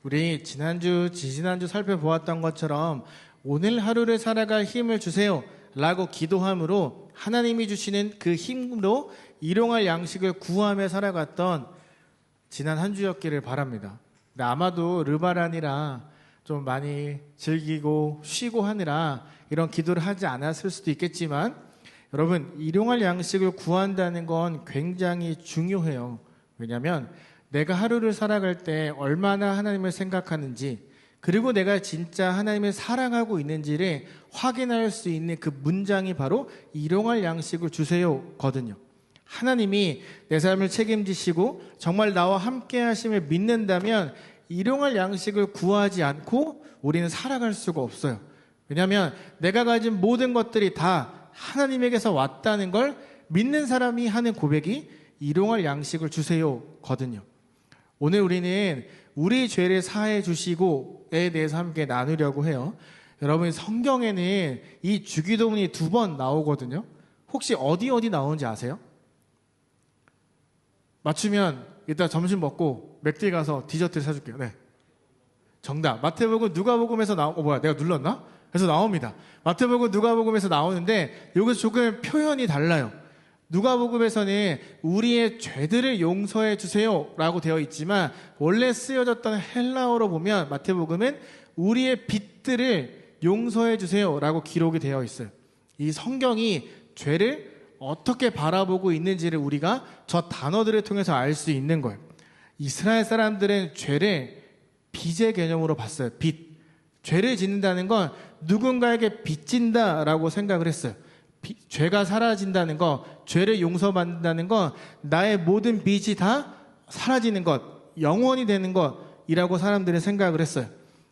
우리 지난주, 지지난주 살펴보았던 것처럼 오늘 하루를 살아갈 힘을 주세요 라고 기도함으로 하나님이 주시는 그 힘으로 일용할 양식을 구하며 살아갔던 지난 한 주였기를 바랍니다. 근데 아마도 르바란이라 좀 많이 즐기고 쉬고 하느라 이런 기도를 하지 않았을 수도 있겠지만, 여러분, 일용할 양식을 구한다는 건 굉장히 중요해요. 왜냐하면 내가 하루를 살아갈 때 얼마나 하나님을 생각하는지, 그리고 내가 진짜 하나님을 사랑하고 있는지를 확인할 수 있는 그 문장이 바로 일용할 양식을 주세요 거든요. 하나님이 내 삶을 책임지시고 정말 나와 함께 하심을 믿는다면 일용할 양식을 구하지 않고 우리는 살아갈 수가 없어요. 왜냐하면 내가 가진 모든 것들이 다 하나님에게서 왔다는 걸 믿는 사람이 하는 고백이 일용할 양식을 주세요 거든요. 오늘 우리는 우리 죄를 사해 주시고에 대해서 함께 나누려고 해요. 여러분, 성경에는 이 주기도문이 2번 나오거든요. 혹시 어디 나오는지 아세요? 맞추면 이따 점심 먹고 맥주 가서 디저트를 사줄게요. 네, 정답. 마태복음, 누가복음에서 내가 눌렀나? 그래서 나옵니다. 마태복음, 누가복음에서 나오는데 여기서 조금 표현이 달라요. 누가복음에서는 우리의 죄들을 용서해 주세요 라고 되어 있지만, 원래 쓰여졌던 헬라어로 보면 마태복음은 우리의 빚들을 용서해 주세요 라고 기록이 되어 있어요. 이 성경이 죄를 어떻게 바라보고 있는지를 우리가 저 단어들을 통해서 알 수 있는 거예요. 이스라엘 사람들은 죄를 빚의 개념으로 봤어요. 빚. 죄를 짓는다는 건 누군가에게 빚진다라고 생각을 했어요. 죄가 사라진다는 것, 죄를 용서받는다는 것, 나의 모든 빚이 다 사라지는 것, 영원히 되는 것이라고 사람들은 생각을 했어요.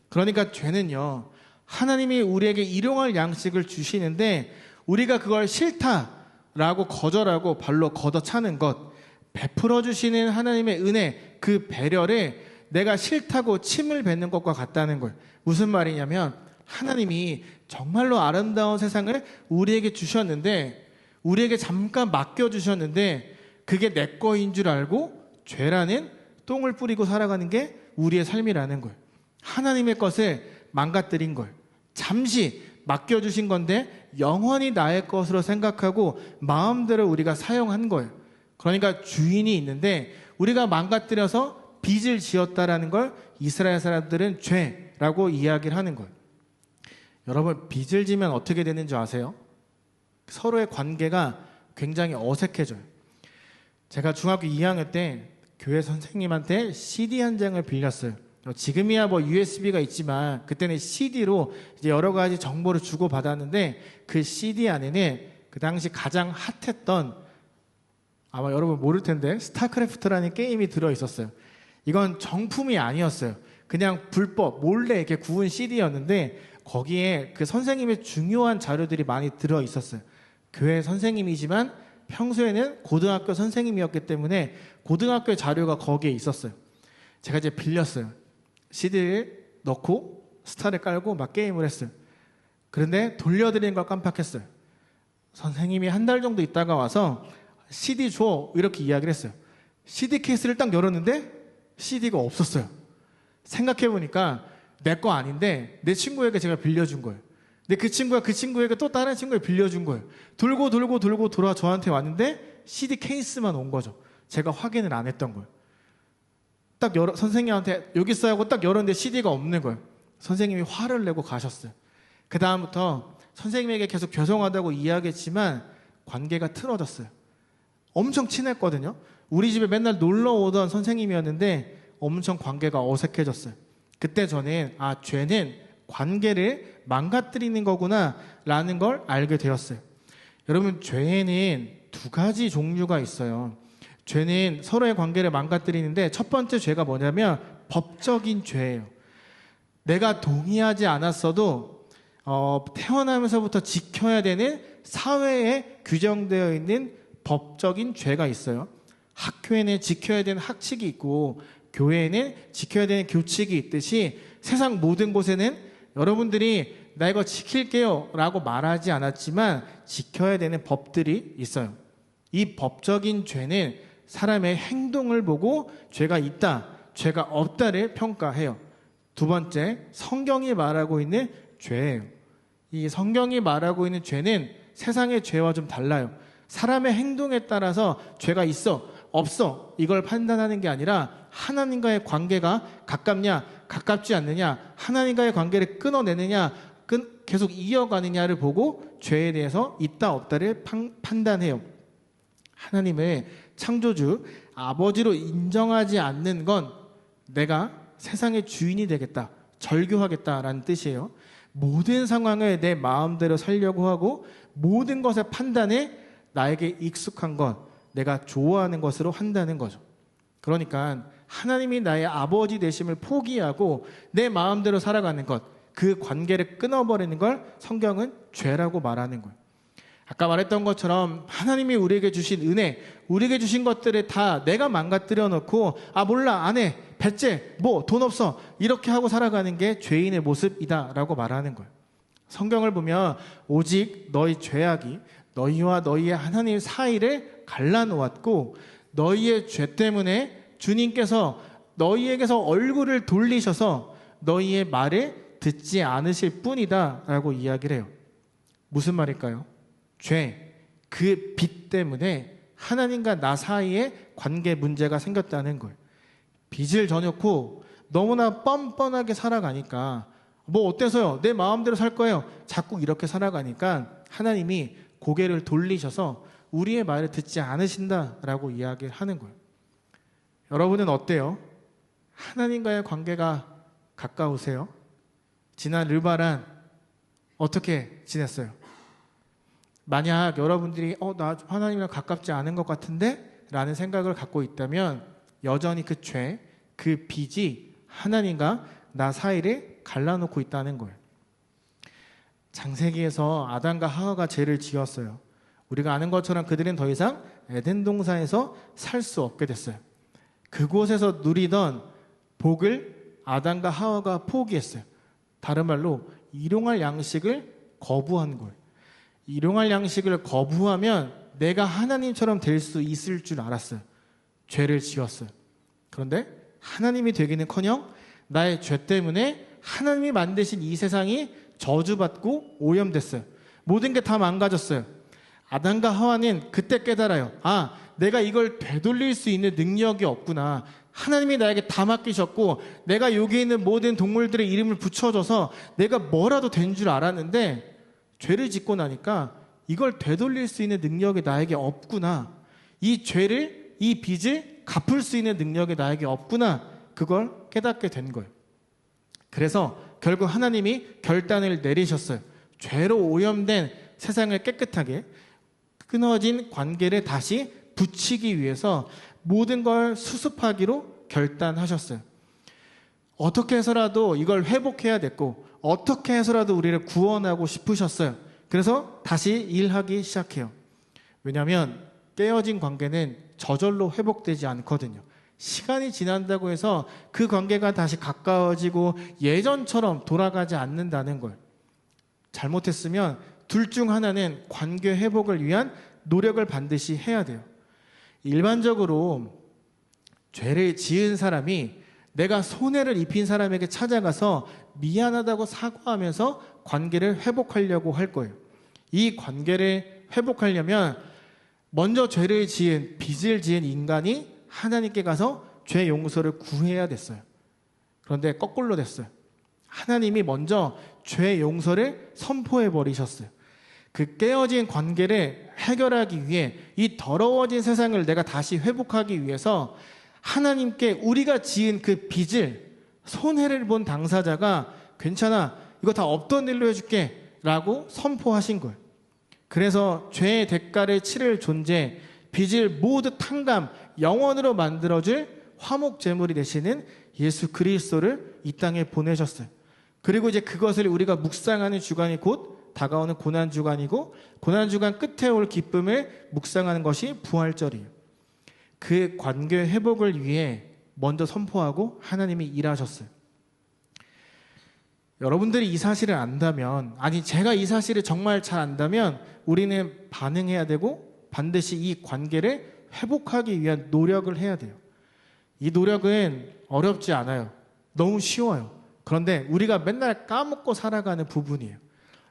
그러니까 죄는요, 하나님이 우리에게 일용할 양식을 주시는데 우리가 그걸 싫다라고 거절하고 발로 걷어차는 것, 베풀어 주시는 하나님의 은혜, 그 배려를 내가 싫다고 침을 뱉는 것과 같다는 거예요. 무슨 말이냐면, 하나님이 정말로 아름다운 세상을 우리에게 주셨는데, 우리에게 잠깐 맡겨주셨는데 그게 내 거인 줄 알고 죄라는 똥을 뿌리고 살아가는 게 우리의 삶이라는 거예요. 하나님의 것을 망가뜨린 거예요. 잠시 맡겨주신 건데 영원히 나의 것으로 생각하고 마음대로 우리가 사용한 거예요. 그러니까 주인이 있는데 우리가 망가뜨려서 빚을 지었다라는 걸 이스라엘 사람들은 죄라고 이야기를 하는 거예요. 여러분, 빚을 지면 어떻게 되는 줄 아세요? 서로의 관계가 굉장히 어색해져요. 제가 중학교 2학년 때 교회 선생님한테 CD 한 장을 빌렸어요. 지금이야 뭐 USB가 있지만 그때는 CD로 이제 여러 가지 정보를 주고받았는데, 그 CD 안에는 그 당시 가장 핫했던, 아마 여러분 모를 텐데, 스타크래프트라는 게임이 들어있었어요. 이건 정품이 아니었어요. 그냥 불법 몰래 이렇게 구운 CD였는데 거기에 그 선생님의 중요한 자료들이 많이 들어있었어요. 교회 선생님이지만 평소에는 고등학교 선생님이었기 때문에 고등학교 자료가 거기에 있었어요. 제가 이제 빌렸어요. CD를 넣고 스타를 깔고 막 게임을 했어요. 그런데 돌려드리는 걸 깜빡했어요. 선생님이 한 달 정도 있다가 와서 CD 줘 이렇게 이야기를 했어요. CD 케이스를 딱 열었는데 CD가 없었어요. 생각해보니까 내 거 아닌데 내 친구에게 제가 빌려준 거예요. 근데 그 친구가 그 친구에게 또 다른 친구에게 빌려준 거예요. 돌고 돌아 저한테 왔는데 CD 케이스만 온 거죠. 제가 확인을 안 했던 거예요. 딱 선생님한테 여기 있어요 하고 딱 열었는데 CD가 없는 거예요. 선생님이 화를 내고 가셨어요. 그 다음부터 선생님에게 계속 죄송하다고 이야기했지만 관계가 틀어졌어요. 엄청 친했거든요. 우리 집에 맨날 놀러 오던 선생님이었는데 엄청 관계가 어색해졌어요. 그때 저는 죄는 관계를 망가뜨리는 거구나 라는 걸 알게 되었어요. 여러분, 죄에는 2가지 종류가 있어요. 죄는 서로의 관계를 망가뜨리는데 첫 번째 죄가 뭐냐면 법적인 죄예요. 내가 동의하지 않았어도 태어나면서부터 지켜야 되는 사회에 규정되어 있는 법적인 죄가 있어요. 학교에는 지켜야 되는 학칙이 있고 교회에는 지켜야 되는 교칙이 있듯이 세상 모든 곳에는 여러분들이 나 이거 지킬게요 라고 말하지 않았지만 지켜야 되는 법들이 있어요. 이 법적인 죄는 사람의 행동을 보고 죄가 있다, 죄가 없다를 평가해요. 두 번째, 성경이 말하고 있는 죄예요. 이 성경이 말하고 있는 죄는 세상의 죄와 좀 달라요. 사람의 행동에 따라서 죄가 있어, 없어 이걸 판단하는 게 아니라 하나님과의 관계가 가깝냐, 가깝지 않느냐, 하나님과의 관계를 끊어내느냐, 계속 이어가느냐를 보고 죄에 대해서 있다 없다를 판단해요. 하나님을 창조주, 아버지로 인정하지 않는 건 내가 세상의 주인이 되겠다, 절교하겠다라는 뜻이에요. 모든 상황을 내 마음대로 살려고 하고 모든 것의 판단에 나에게 익숙한 것, 내가 좋아하는 것으로 한다는 거죠. 그러니까 하나님이 나의 아버지 되심을 포기하고 내 마음대로 살아가는 것, 그 관계를 끊어버리는 걸 성경은 죄라고 말하는 거예요. 아까 말했던 것처럼 하나님이 우리에게 주신 은혜, 우리에게 주신 것들을 다 내가 망가뜨려 놓고 몰라, 안 해, 배째, 돈 없어 이렇게 하고 살아가는 게 죄인의 모습이다라고 말하는 거예요. 성경을 보면 오직 너희 죄악이 너희와 너희의 하나님 사이를 갈라놓았고 너희의 죄 때문에 주님께서 너희에게서 얼굴을 돌리셔서 너희의 말을 듣지 않으실 뿐이다 라고 이야기를 해요. 무슨 말일까요? 죄, 그 빚 때문에 하나님과 나 사이에 관계 문제가 생겼다는 거예요. 빚을 져놓고 너무나 뻔뻔하게 살아가니까 어때서요? 내 마음대로 살 거예요. 자꾸 이렇게 살아가니까 하나님이 고개를 돌리셔서 우리의 말을 듣지 않으신다라고 이야기를 하는 거예요. 여러분은 어때요? 하나님과의 관계가 가까우세요? 지난 르바란 어떻게 지냈어요? 만약 여러분들이 나 하나님이랑 가깝지 않은 것 같은데? 라는 생각을 갖고 있다면 여전히 그 죄, 그 빚이 하나님과 나 사이를 갈라놓고 있다는 거예요. 창세기에서 아담과 하와가 죄를 지었어요. 우리가 아는 것처럼 그들은 더 이상 에덴 동산에서 살 수 없게 됐어요. 그곳에서 누리던 복을 아담과 하와가 포기했어요. 다른 말로 일용할 양식을 거부한 거예요. 일용할 양식을 거부하면 내가 하나님처럼 될 수 있을 줄 알았어요. 죄를 지었어요. 그런데 하나님이 되기는커녕 나의 죄 때문에 하나님이 만드신 이 세상이 저주받고 오염됐어요. 모든 게 다 망가졌어요. 아담과 하와는 그때 깨달아요. 내가 이걸 되돌릴 수 있는 능력이 없구나. 하나님이 나에게 다 맡기셨고 내가 여기 있는 모든 동물들의 이름을 붙여줘서 내가 뭐라도 된 줄 알았는데 죄를 짓고 나니까 이걸 되돌릴 수 있는 능력이 나에게 없구나. 이 죄를, 이 빚을 갚을 수 있는 능력이 나에게 없구나. 그걸 깨닫게 된 거예요. 그래서 결국 하나님이 결단을 내리셨어요. 죄로 오염된 세상을 깨끗하게 끊어진 관계를 다시 붙이기 위해서 모든 걸 수습하기로 결단하셨어요. 어떻게 해서라도 이걸 회복해야 됐고 어떻게 해서라도 우리를 구원하고 싶으셨어요. 그래서 다시 일하기 시작해요. 왜냐하면 깨어진 관계는 저절로 회복되지 않거든요. 시간이 지난다고 해서 그 관계가 다시 가까워지고 예전처럼 돌아가지 않는다는 걸. 잘못했으면 둘 중 하나는 관계 회복을 위한 노력을 반드시 해야 돼요. 일반적으로 죄를 지은 사람이 내가 손해를 입힌 사람에게 찾아가서 미안하다고 사과하면서 관계를 회복하려고 할 거예요. 이 관계를 회복하려면 먼저 죄를 지은, 빚을 지은 인간이 하나님께 가서 죄 용서를 구해야 됐어요. 그런데 거꾸로 됐어요. 하나님이 먼저 죄 용서를 선포해 버리셨어요. 그 깨어진 관계를 해결하기 위해 이 더러워진 세상을 내가 다시 회복하기 위해서 하나님께 우리가 지은 그 빚을, 손해를 본 당사자가 괜찮아, 이거 다 없던 일로 해줄게 라고 선포하신 거예요. 그래서 죄의 대가를 치를 존재, 빚을 모두 탕감, 영원으로 만들어줄 화목제물이 되시는 예수 그리스도를 이 땅에 보내셨어요. 그리고 이제 그것을 우리가 묵상하는 주간이 곧 다가오는 고난주간이고, 고난주간 끝에 올 기쁨을 묵상하는 것이 부활절이에요. 그 관계 회복을 위해 먼저 선포하고 하나님이 일하셨어요. 여러분들이 이 사실을 안다면, 아니 제가 이 사실을 정말 잘 안다면 우리는 반응해야 되고 반드시 이 관계를 회복하기 위한 노력을 해야 돼요. 이 노력은 어렵지 않아요. 너무 쉬워요. 그런데 우리가 맨날 까먹고 살아가는 부분이에요.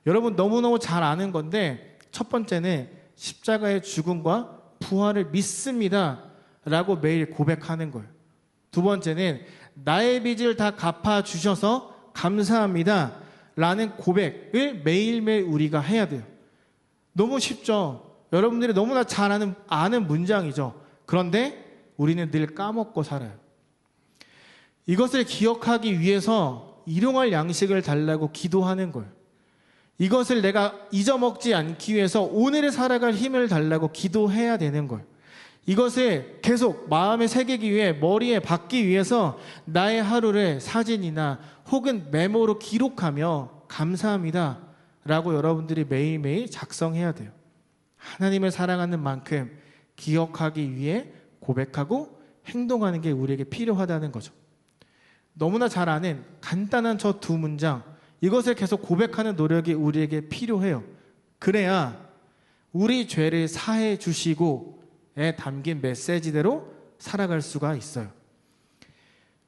여러분 너무너무 잘 아는 건데 첫 번째는 십자가의 죽음과 부활을 믿습니다 라고 매일 고백하는 거예요. 두 번째는 나의 빚을 다 갚아주셔서 감사합니다 라는 고백을 매일매일 우리가 해야 돼요. 너무 쉽죠? 여러분들이 너무나 잘 아는 문장이죠. 그런데 우리는 늘 까먹고 살아요. 이것을 기억하기 위해서 일용할 양식을 달라고 기도하는 거예요. 이것을 내가 잊어먹지 않기 위해서 오늘을 살아갈 힘을 달라고 기도해야 되는 거예요. 이것을 계속 마음에 새기기 위해, 머리에 박기 위해서 나의 하루를 사진이나 혹은 메모로 기록하며 감사합니다 라고 여러분들이 매일매일 작성해야 돼요. 하나님을 사랑하는 만큼 기억하기 위해 고백하고 행동하는 게 우리에게 필요하다는 거죠. 너무나 잘 아는 간단한 저 두 문장, 이것을 계속 고백하는 노력이 우리에게 필요해요. 그래야 우리 죄를 사해 주시고에 담긴 메시지대로 살아갈 수가 있어요.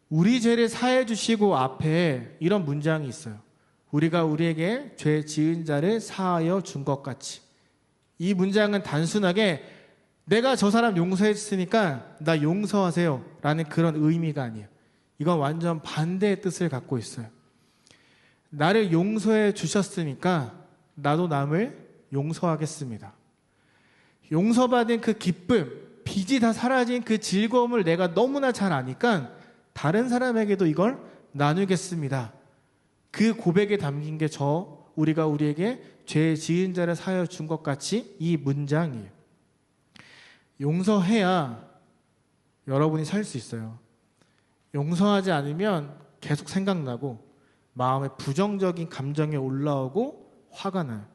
우리 죄를 사해 주시고 앞에 이런 문장이 있어요. 우리가 우리에게 죄 지은 자를 사하여 준 것 같이. 이 문장은 단순하게 내가 저 사람 용서했으니까 나 용서하세요 라는 그런 의미가 아니에요. 이건 완전 반대의 뜻을 갖고 있어요. 나를 용서해 주셨으니까 나도 남을 용서하겠습니다. 용서받은 그 기쁨, 빚이 다 사라진 그 즐거움을 내가 너무나 잘 아니까 다른 사람에게도 이걸 나누겠습니다. 그 고백에 담긴 게 우리가 우리에게 죄 지은 자를 사하여 준 것 같이 이 문장이에요. 용서해야 여러분이 살 수 있어요. 용서하지 않으면 계속 생각나고 마음에 부정적인 감정이 올라오고 화가 나요.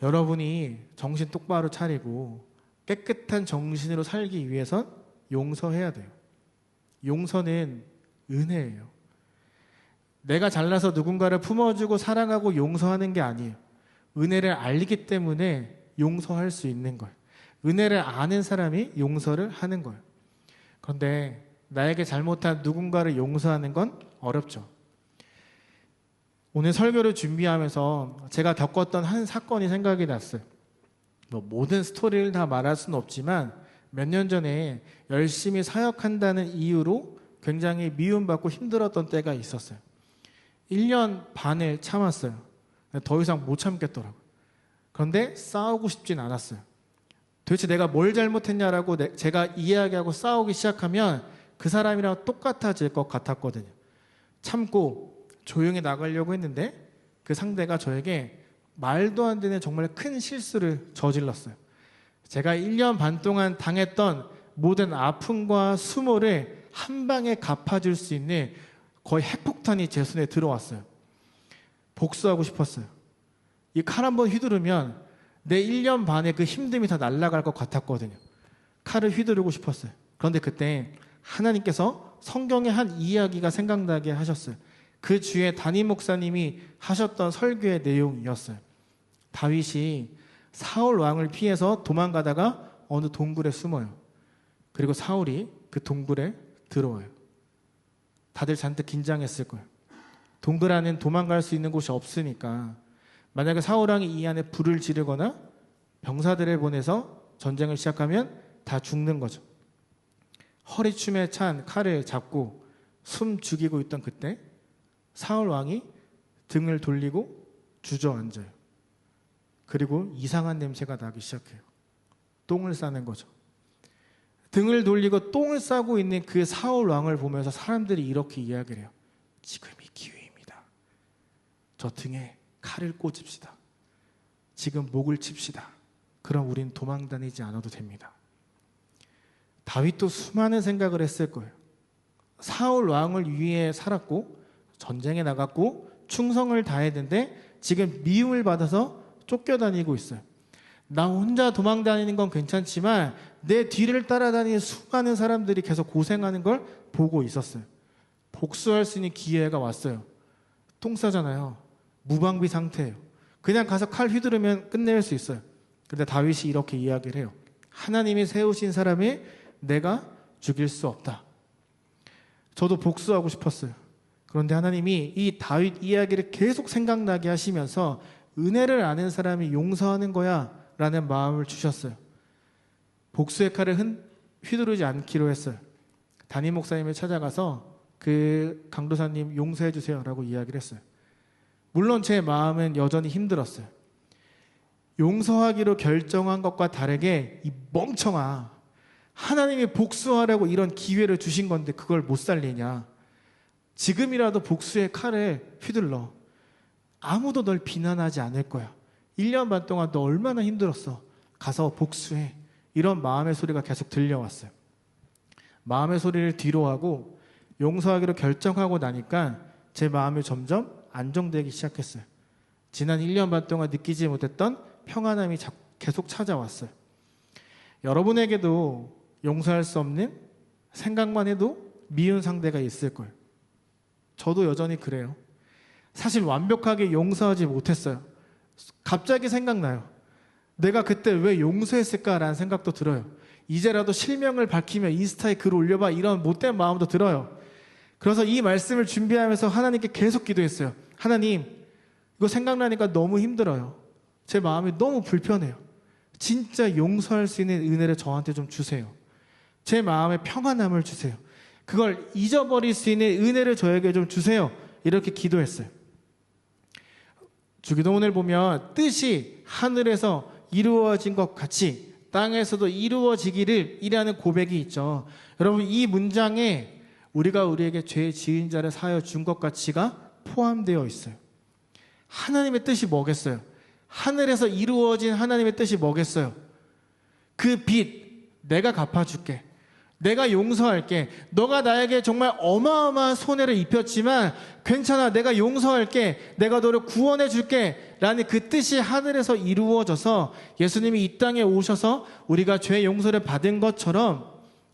여러분이 정신 똑바로 차리고 깨끗한 정신으로 살기 위해선 용서해야 돼요. 용서는 은혜예요. 내가 잘나서 누군가를 품어주고 사랑하고 용서하는 게 아니에요. 은혜를 알기 때문에 용서할 수 있는 거예요. 은혜를 아는 사람이 용서를 하는 거예요. 그런데 나에게 잘못한 누군가를 용서하는 건 어렵죠. 오늘 설교를 준비하면서 제가 겪었던 한 사건이 생각이 났어요. 모든 스토리를 다 말할 수는 없지만 몇 년 전에 열심히 사역한다는 이유로 굉장히 미움받고 힘들었던 때가 있었어요. 1년 반을 참았어요. 더 이상 못 참겠더라고요. 그런데 싸우고 싶진 않았어요. 도대체 내가 뭘 잘못했냐라고 제가 이야기하고 싸우기 시작하면 그 사람이랑 똑같아질 것 같았거든요. 참고 조용히 나가려고 했는데 그 상대가 저에게 말도 안 되는 정말 큰 실수를 저질렀어요. 제가 1년 반 동안 당했던 모든 아픔과 수모를 한 방에 갚아줄 수 있는 거의 핵폭탄이 제 손에 들어왔어요. 복수하고 싶었어요. 이 칼 한번 휘두르면 내 1년 반의 그 힘듦이 다 날아갈 것 같았거든요. 칼을 휘두르고 싶었어요. 그런데 그때 하나님께서 성경의 한 이야기가 생각나게 하셨어요. 그 주에 담임 목사님이 하셨던 설교의 내용이었어요. 다윗이 사울 왕을 피해서 도망가다가 어느 동굴에 숨어요. 그리고 사울이 그 동굴에 들어와요. 다들 잔뜩 긴장했을 거예요. 동굴 안엔 도망갈 수 있는 곳이 없으니까 만약에 사울 왕이 이 안에 불을 지르거나 병사들을 보내서 전쟁을 시작하면 다 죽는 거죠. 허리춤에 찬 칼을 잡고 숨 죽이고 있던 그때 사울 왕이 등을 돌리고 주저앉아요. 그리고 이상한 냄새가 나기 시작해요. 똥을 싸는 거죠. 등을 돌리고 똥을 싸고 있는 그 사울 왕을 보면서 사람들이 이렇게 이야기를 해요. 지금이 기회입니다. 저 등에 칼을 꽂읍시다. 지금 목을 칩시다. 그럼 우린 도망 다니지 않아도 됩니다. 다윗도 수많은 생각을 했을 거예요. 사울 왕을 위해 살았고 전쟁에 나갔고 충성을 다했는데 지금 미움을 받아서 쫓겨다니고 있어요. 나 혼자 도망 다니는 건 괜찮지만 내 뒤를 따라다니는 수많은 사람들이 계속 고생하는 걸 보고 있었어요. 복수할 수 있는 기회가 왔어요. 똥 싸잖아요. 무방비 상태예요. 그냥 가서 칼 휘두르면 끝낼 수 있어요. 그런데 다윗이 이렇게 이야기를 해요. 하나님이 세우신 사람이 내가 죽일 수 없다. 저도 복수하고 싶었어요. 그런데 하나님이 이 다윗 이야기를 계속 생각나게 하시면서 은혜를 아는 사람이 용서하는 거야 라는 마음을 주셨어요. 복수의 칼을 휘두르지 않기로 했어요. 담임 목사님을 찾아가서 그 강도사님 용서해 주세요 라고 이야기를 했어요. 물론 제 마음은 여전히 힘들었어요. 용서하기로 결정한 것과 다르게 이 멍청아, 하나님이 복수하라고 이런 기회를 주신 건데 그걸 못 살리냐. 지금이라도 복수의 칼을 휘둘러. 아무도 널 비난하지 않을 거야. 1년 반 동안 너 얼마나 힘들었어. 가서 복수해. 이런 마음의 소리가 계속 들려왔어요. 마음의 소리를 뒤로 하고 용서하기로 결정하고 나니까 제 마음이 점점 안정되기 시작했어요. 지난 1년 반 동안 느끼지 못했던 평안함이 계속 찾아왔어요. 여러분에게도 용서할 수 없는 생각만 해도 미운 상대가 있을 거예요. 저도 여전히 그래요. 사실 완벽하게 용서하지 못했어요. 갑자기 생각나요. 내가 그때 왜 용서했을까라는 생각도 들어요. 이제라도 실명을 밝히며 인스타에 글 올려봐 이런 못된 마음도 들어요. 그래서 이 말씀을 준비하면서 하나님께 계속 기도했어요. 하나님, 이거 생각나니까 너무 힘들어요. 제 마음이 너무 불편해요. 진짜 용서할 수 있는 은혜를 저한테 좀 주세요. 제 마음에 평안함을 주세요. 그걸 잊어버릴 수 있는 은혜를 저에게 좀 주세요. 이렇게 기도했어요. 주기도문을 보면 뜻이 하늘에서 이루어진 것 같이 땅에서도 이루어지기를 이라는 고백이 있죠. 여러분, 이 문장에 우리가 우리에게 죄 지은 자를 사하여 준 것 같이가 포함되어 있어요. 하나님의 뜻이 뭐겠어요? 하늘에서 이루어진 하나님의 뜻이 뭐겠어요? 그 빚 내가 갚아줄게. 내가 용서할게. 너가 나에게 정말 어마어마한 손해를 입혔지만 괜찮아. 내가 용서할게. 내가 너를 구원해 줄게. 라는 그 뜻이 하늘에서 이루어져서 예수님이 이 땅에 오셔서 우리가 죄 용서를 받은 것처럼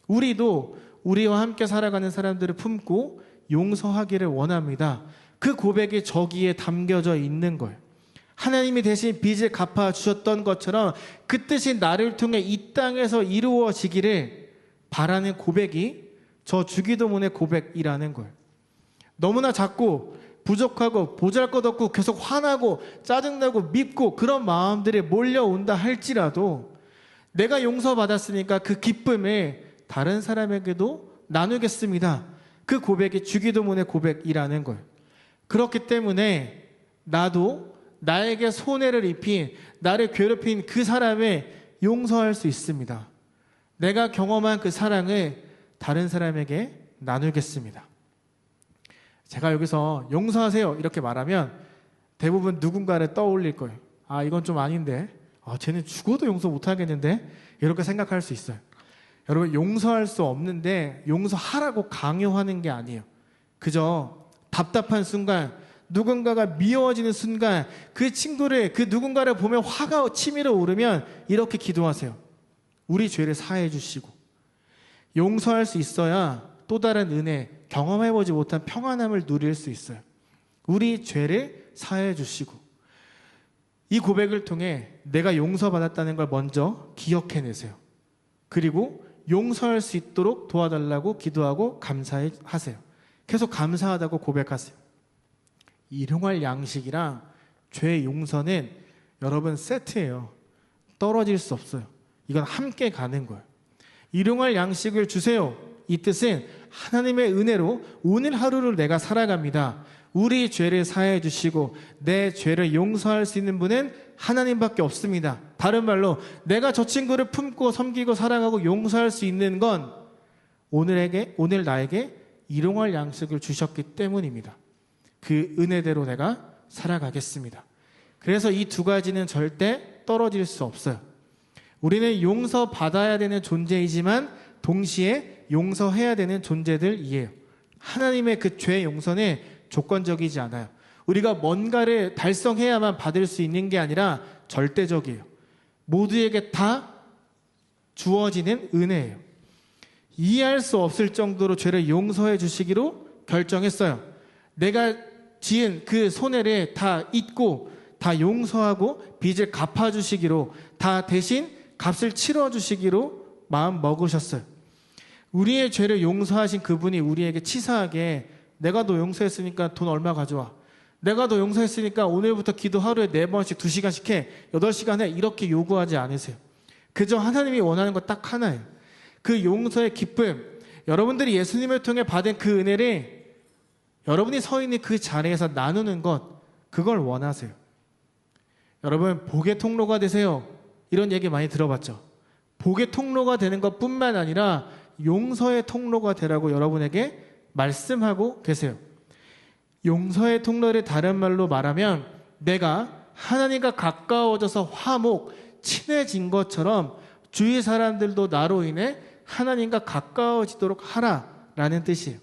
우리도 우리와 함께 살아가는 사람들을 품고 용서하기를 원합니다. 그 고백이 저기에 담겨져 있는 거예요. 하나님이 대신 빚을 갚아주셨던 것처럼 그 뜻이 나를 통해 이 땅에서 이루어지기를 바라는 고백이 저 주기도문의 고백이라는 거예요. 너무나 작고 부족하고 보잘것없고 계속 화나고 짜증나고 밉고 그런 마음들이 몰려온다 할지라도 내가 용서받았으니까 그 기쁨을 다른 사람에게도 나누겠습니다. 그 고백이 주기도문의 고백이라는 거예요. 그렇기 때문에 나도 나에게 손해를 입힌, 나를 괴롭힌 그 사람을 용서할 수 있습니다. 내가 경험한 그 사랑을 다른 사람에게 나누겠습니다. 제가 여기서 용서하세요 이렇게 말하면 대부분 누군가를 떠올릴 거예요. 아, 이건 좀 아닌데. 아, 쟤는 죽어도 용서 못하겠는데? 이렇게 생각할 수 있어요. 여러분, 용서할 수 없는데 용서하라고 강요하는 게 아니에요. 그저 답답한 순간, 누군가가 미워지는 순간 그 친구를, 그 누군가를 보면 화가 치밀어 오르면 이렇게 기도하세요. 우리 죄를 사해 주시고. 용서할 수 있어야 또 다른 은혜, 경험해보지 못한 평안함을 누릴 수 있어요. 우리 죄를 사해 주시고. 이 고백을 통해 내가 용서받았다는 걸 먼저 기억해내세요. 그리고 용서할 수 있도록 도와달라고 기도하고 감사하세요. 계속 감사하다고 고백하세요. 일용할 양식이랑 죄 용서는 여러분 세트예요. 떨어질 수 없어요. 이건 함께 가는 거예요. 일용할 양식을 주세요. 이 뜻은 하나님의 은혜로 오늘 하루를 내가 살아갑니다. 우리 죄를 사해 주시고 내 죄를 용서할 수 있는 분은 하나님밖에 없습니다. 다른 말로 내가 저 친구를 품고 섬기고 사랑하고 용서할 수 있는 건 오늘 나에게 일용할 양식을 주셨기 때문입니다. 그 은혜대로 내가 살아가겠습니다. 그래서 이 두 가지는 절대 떨어질 수 없어요. 우리는 용서받아야 되는 존재이지만 동시에 용서해야 되는 존재들이에요. 하나님의 그 죄 용서는 조건적이지 않아요. 우리가 뭔가를 달성해야만 받을 수 있는 게 아니라 절대적이에요. 모두에게 다 주어지는 은혜예요. 이해할 수 없을 정도로 죄를 용서해 주시기로 결정했어요. 내가 지은 그 손해를 다 잊고 다 용서하고 빚을 갚아주시기로, 다 대신 값을 치러주시기로 마음 먹으셨어요. 우리의 죄를 용서하신 그분이 우리에게 치사하게 내가 너 용서했으니까 돈 얼마 가져와. 내가 너 용서했으니까 오늘부터 기도 하루에 4번씩 2시간씩 해. 8시간 해. 이렇게 요구하지 않으세요. 그저 하나님이 원하는 거 딱 하나예요. 그 용서의 기쁨, 여러분들이 예수님을 통해 받은 그 은혜를 여러분이 서 있는 그 자리에서 나누는 것, 그걸 원하세요. 여러분, 복의 통로가 되세요. 이런 얘기 많이 들어봤죠. 복의 통로가 되는 것뿐만 아니라 용서의 통로가 되라고 여러분에게 말씀하고 계세요. 용서의 통로를 다른 말로 말하면 내가 하나님과 가까워져서 화목, 친해진 것처럼 주위 사람들도 나로 인해 하나님과 가까워지도록 하라라는 뜻이에요.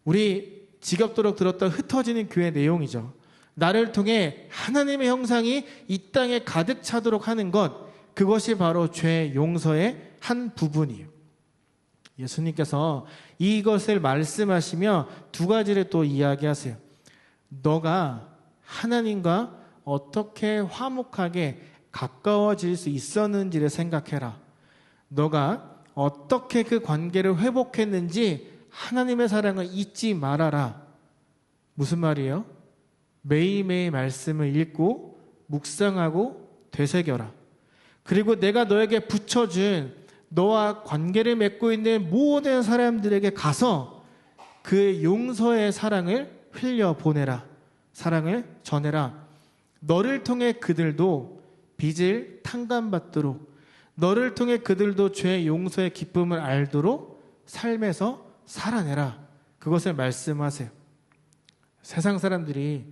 우리 지겹도록 들었던 흩어지는 교회 내용이죠. 나를 통해 하나님의 형상이 이 땅에 가득 차도록 하는 것, 그것이 바로 죄 용서의 한 부분이에요. 예수님께서 이것을 말씀하시며 두 가지를 또 이야기하세요. 너가 하나님과 어떻게 화목하게 가까워질 수 있었는지를 생각해라. 너가 어떻게 그 관계를 회복했는지 하나님의 사랑을 잊지 말아라. 무슨 말이에요? 매일매일 말씀을 읽고 묵상하고 되새겨라. 그리고 내가 너에게 붙여준 너와 관계를 맺고 있는 모든 사람들에게 가서 그 용서의 사랑을 흘려보내라. 사랑을 전해라. 너를 통해 그들도 빚을 탕감받도록, 너를 통해 그들도 죄 용서의 기쁨을 알도록 삶에서 살아내라. 그것을 말씀하세요. 세상 사람들이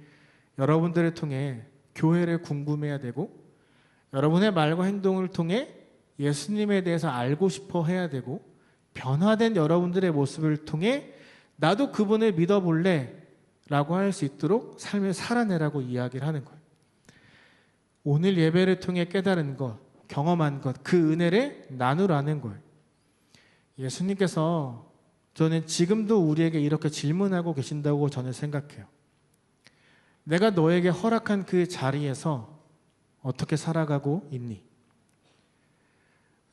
여러분들을 통해 교회를 궁금해야 되고, 여러분의 말과 행동을 통해 예수님에 대해서 알고 싶어 해야 되고, 변화된 여러분들의 모습을 통해 나도 그분을 믿어볼래 라고 할 수 있도록 삶을 살아내라고 이야기를 하는 거예요. 오늘 예배를 통해 깨달은 것, 경험한 것, 그 은혜를 나누라는 거예요. 예수님께서 저는 지금도 우리에게 이렇게 질문하고 계신다고 저는 생각해요. 내가 너에게 허락한 그 자리에서 어떻게 살아가고 있니?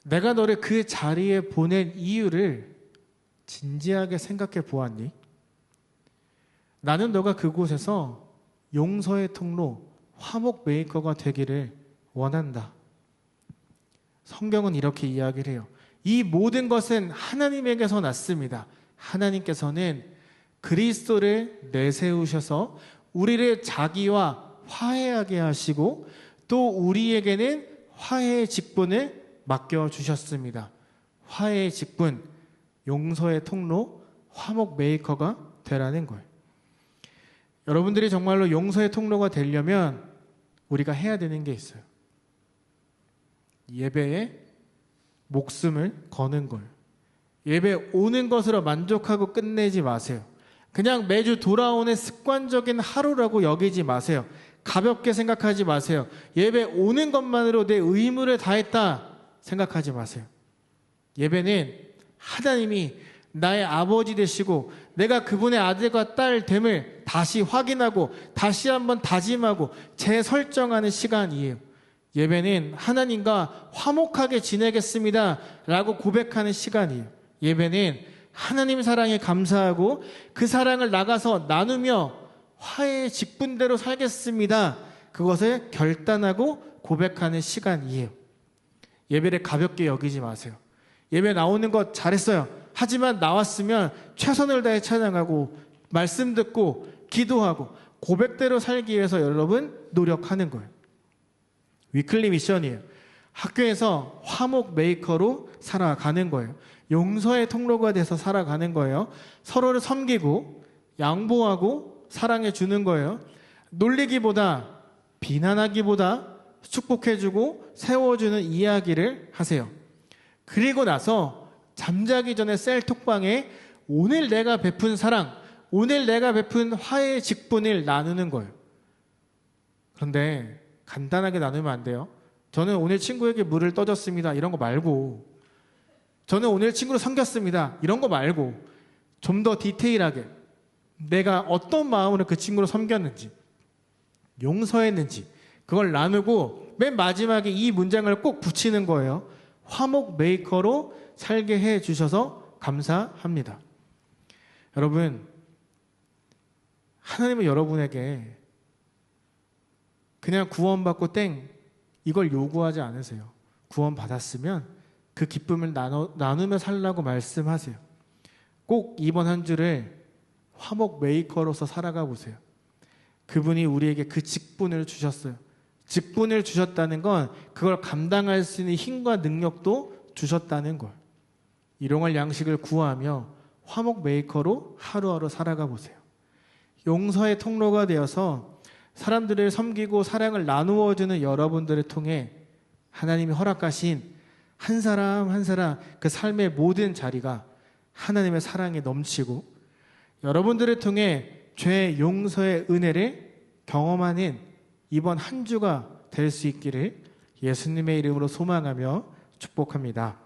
내가 너를 그 자리에 보낸 이유를 진지하게 생각해 보았니? 나는 너가 그곳에서 용서의 통로, 화목 메이커가 되기를 원한다. 성경은 이렇게 이야기를 해요. 이 모든 것은 하나님에게서 났습니다. 하나님께서는 그리스도를 내세우셔서 우리를 자기와 화해하게 하시고 또 우리에게는 화해의 직분을 맡겨주셨습니다. 화해의 직분, 용서의 통로, 화목 메이커가 되라는 거예요. 여러분들이 정말로 용서의 통로가 되려면 우리가 해야 되는 게 있어요. 예배에 목숨을 거는 거예요. 예배 오는 것으로 만족하고 끝내지 마세요. 그냥 매주 돌아오는 습관적인 하루라고 여기지 마세요. 가볍게 생각하지 마세요. 예배 오는 것만으로 내 의무를 다했다 생각하지 마세요. 예배는 하나님이 나의 아버지 되시고 내가 그분의 아들과 딸 됨을 다시 확인하고 다시 한번 다짐하고 재설정하는 시간이에요. 예배는 하나님과 화목하게 지내겠습니다 라고 고백하는 시간이에요. 예배는 하나님 사랑에 감사하고 그 사랑을 나가서 나누며 화해의 직분대로 살겠습니다. 그것을 결단하고 고백하는 시간이에요. 예배를 가볍게 여기지 마세요. 예배 나오는 것 잘했어요. 하지만 나왔으면 최선을 다해 찬양하고 말씀 듣고 기도하고 고백대로 살기 위해서 여러분 노력하는 거예요. 위클리 미션이에요. 학교에서 화목 메이커로 살아가는 거예요. 용서의 통로가 돼서 살아가는 거예요. 서로를 섬기고 양보하고 사랑해 주는 거예요. 놀리기보다 비난하기보다 축복해주고 세워주는 이야기를 하세요. 그리고 나서 잠자기 전에 셀 톡방에 오늘 내가 베푼 사랑, 오늘 내가 베푼 화해의 직분을 나누는 거예요. 그런데 간단하게 나누면 안 돼요. 저는 오늘 친구에게 물을 떠줬습니다. 이런 거 말고, 저는 오늘 친구를 섬겼습니다. 이런 거 말고 좀 더 디테일하게 내가 어떤 마음으로 그 친구를 섬겼는지, 용서했는지 그걸 나누고 맨 마지막에 이 문장을 꼭 붙이는 거예요. 화목 메이커로 살게 해 주셔서 감사합니다. 여러분, 하나님은 여러분에게 그냥 구원받고 땡 이걸 요구하지 않으세요. 구원받았으면 그 기쁨을 나누며 살라고 말씀하세요. 꼭 이번 한 주를 화목 메이커로서 살아가 보세요. 그분이 우리에게 그 직분을 주셨어요. 직분을 주셨다는 건 그걸 감당할 수 있는 힘과 능력도 주셨다는 걸. 일용할 양식을 구하며 화목 메이커로 하루하루 살아가 보세요. 용서의 통로가 되어서 사람들을 섬기고 사랑을 나누어주는 여러분들을 통해 하나님이 허락하신 한 사람 한 사람 그 삶의 모든 자리가 하나님의 사랑에 넘치고 여러분들을 통해 죄 용서의 은혜를 경험하는 이번 한 주가 될 수 있기를 예수님의 이름으로 소망하며 축복합니다.